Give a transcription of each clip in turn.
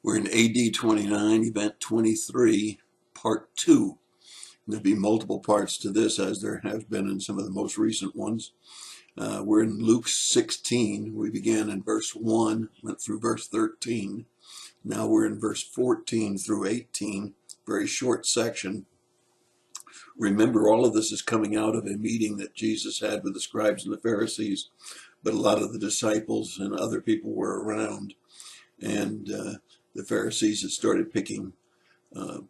We're in AD 29, Event 23, Part 2. There'll be multiple parts to this, as there have been in some of the most recent ones. We're in Luke 16. We began in verse 1, went through verse 13. Now we're in verse 14 through 18, very short section. Remember, all of this is coming out of a meeting that Jesus had with the scribes and the Pharisees, but a lot of the disciples and other people were around. And the Pharisees had started picking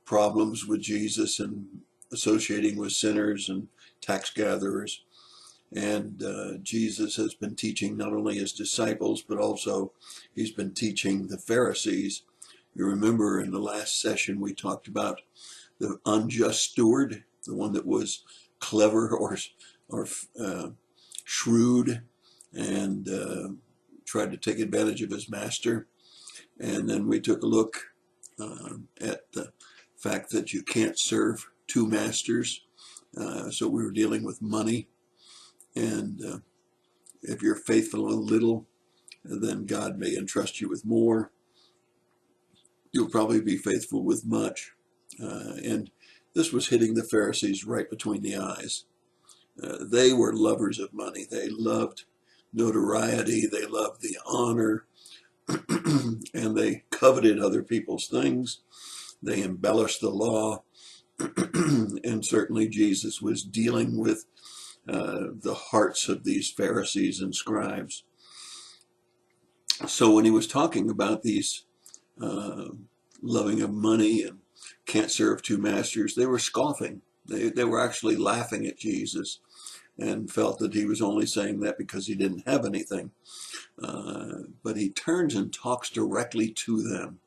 problems with Jesus and associating with sinners and tax gatherers. And Jesus has been teaching not only his disciples, but also he's been teaching the Pharisees. You remember in the last session we talked about the unjust steward, the one that was clever or shrewd and tried to take advantage of his master. And then we took a look at the fact that you can't serve two masters. So we were dealing with money. And if you're faithful in little, then God may entrust you with more. You'll probably be faithful with much. And this was hitting the Pharisees right between the eyes. They were lovers of money. They loved notoriety. They loved the honor. And they coveted other people's things. They embellished the law. And certainly Jesus was dealing with the hearts of these Pharisees and scribes. So when he was talking about these loving of money and can't serve two masters, they were scoffing. They were actually laughing at Jesus and felt that he was only saying that because he didn't have anything. But he turns and talks directly to them.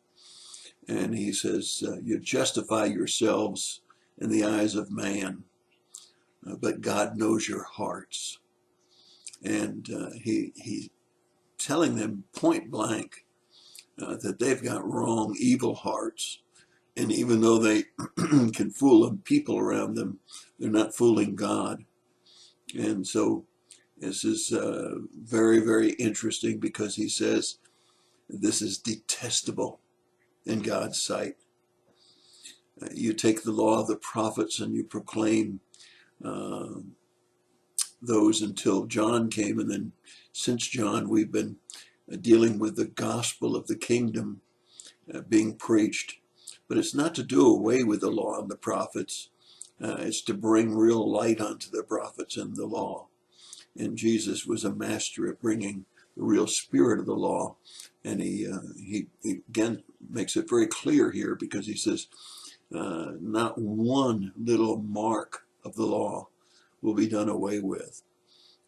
And he says, you justify yourselves in the eyes of man, but God knows your hearts. And he's telling them point blank that they've got wrong, evil hearts. And even though they can fool the people around them, they're not fooling God. And so this is very, very interesting, because he says this is detestable in God's sight. You take the law of the prophets and you proclaim those until John came. And then since John, we've been dealing with the gospel of the kingdom being preached. But it's not to do away with the law and the prophets. It's to bring real light onto the prophets and the law. And Jesus was a master at bringing the real spirit of the law. And he again makes it very clear here, because he says, not one little mark of the law will be done away with.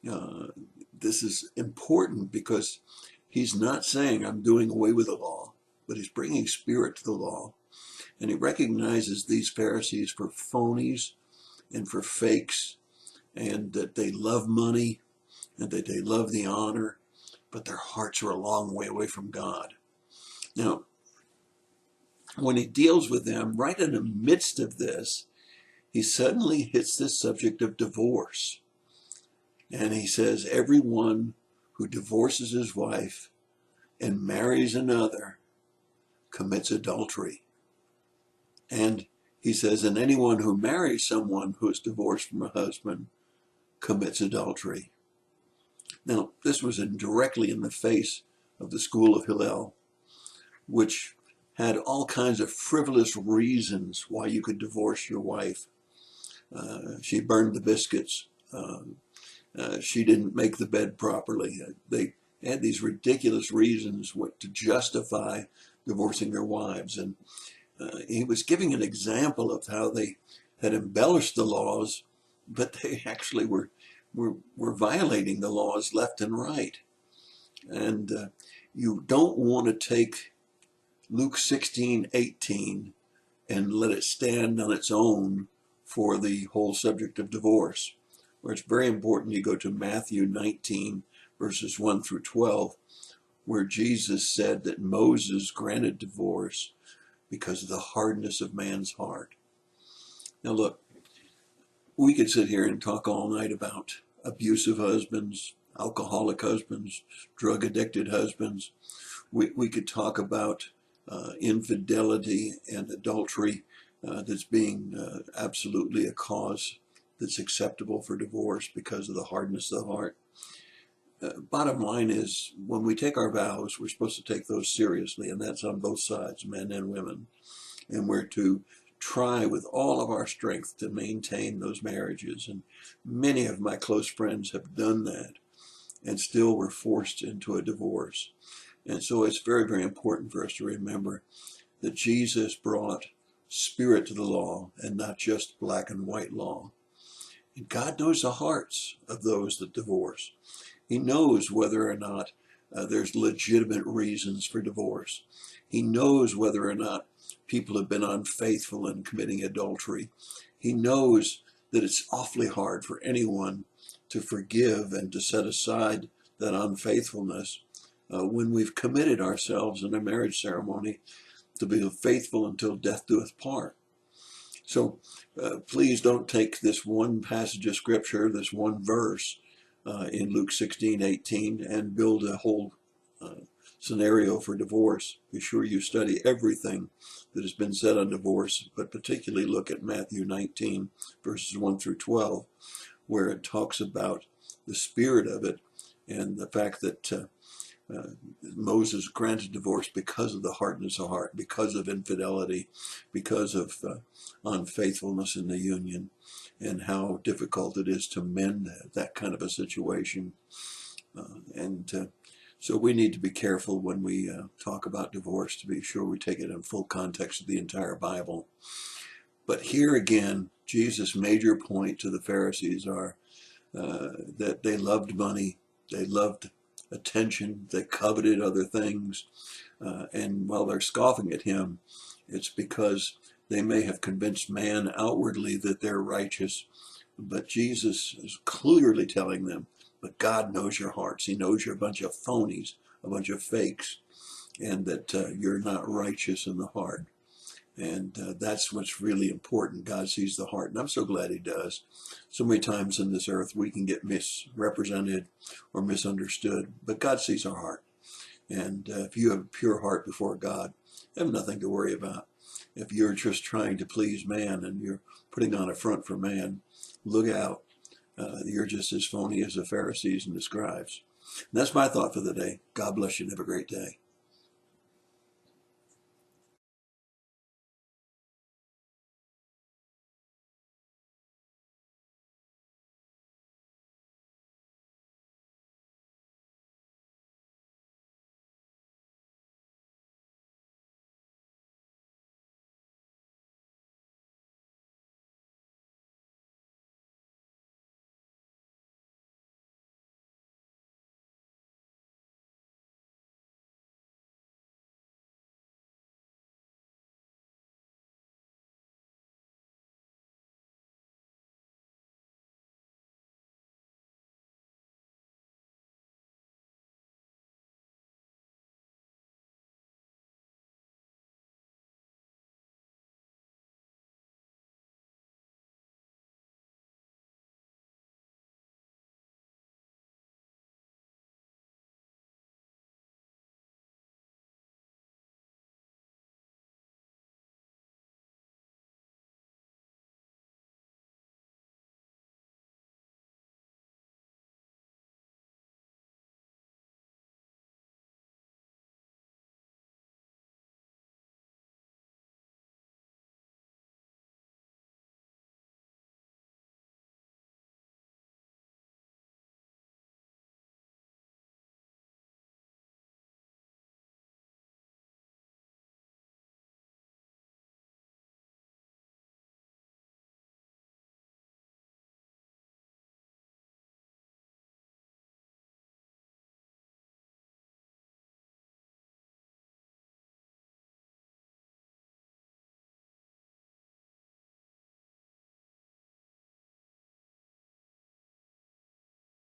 This is important, because he's not saying I'm doing away with the law, but he's bringing spirit to the law. And he recognizes these Pharisees for phonies and for fakes, and that they love money and that they love the honor, but their hearts are a long way away from God. Now, when he deals with them, right in the midst of this, he suddenly hits this subject of divorce. And he says, everyone who divorces his wife and marries another commits adultery. And he says, and anyone who marries someone who is divorced from a husband commits adultery. Now, this was directly in the face of the school of Hillel, which had all kinds of frivolous reasons why you could divorce your wife. She burned the biscuits. She didn't make the bed properly. They had these ridiculous reasons to justify divorcing their wives. And he was giving an example of how they had embellished the laws, but they actually were violating the laws left and right. And you don't want to take Luke 16:18 and let it stand on its own for the whole subject of divorce. Where it's very important you go to Matthew 19, verses 1 through 12, where Jesus said that Moses granted divorce because of the hardness of man's heart. Now look, we could sit here and talk all night about abusive husbands, alcoholic husbands, drug addicted husbands. We could talk about infidelity and adultery that's being absolutely a cause that's acceptable for divorce because of the hardness of the heart. Bottom line is, when we take our vows, we're supposed to take those seriously, and that's on both sides, men and women. And we're to try with all of our strength to maintain those marriages. And many of my close friends have done that and still were forced into a divorce. And so it's very, very important for us to remember that Jesus brought spirit to the law and not just black and white law. And God knows the hearts of those that divorce. He knows whether or not there's legitimate reasons for divorce. He knows whether or not people have been unfaithful in committing adultery. He knows that it's awfully hard for anyone to forgive and to set aside that unfaithfulness when we've committed ourselves in a marriage ceremony to be faithful until death doeth part. So please don't take this one passage of scripture, this one verse in Luke 16:18, and build a whole scenario for divorce. Be sure you study everything that has been said on divorce, but particularly look at Matthew 19, verses 1 through 12, where it talks about the spirit of it and the fact that Moses granted divorce because of the hardness of heart, because of infidelity, because of unfaithfulness in the union, and how difficult it is to mend that kind of a situation. So we need to be careful when we talk about divorce to be sure we take it in full context of the entire Bible. But here again, Jesus' major point to the Pharisees are that they loved money, they loved attention, they coveted other things, and while they're scoffing at him, it's because they may have convinced man outwardly that they're righteous, but Jesus is clearly telling them, but God knows your hearts. He knows you're a bunch of phonies, a bunch of fakes, and that you're not righteous in the heart. And that's what's really important. God sees the heart, and I'm so glad he does. So many times in this earth we can get misrepresented or misunderstood, but God sees our heart. And if you have a pure heart before God, you have nothing to worry about. If you're just trying to please man and you're putting on a front for man, look out. You're just as phony as the Pharisees and the scribes. And that's my thought for the day. God bless you and have a great day.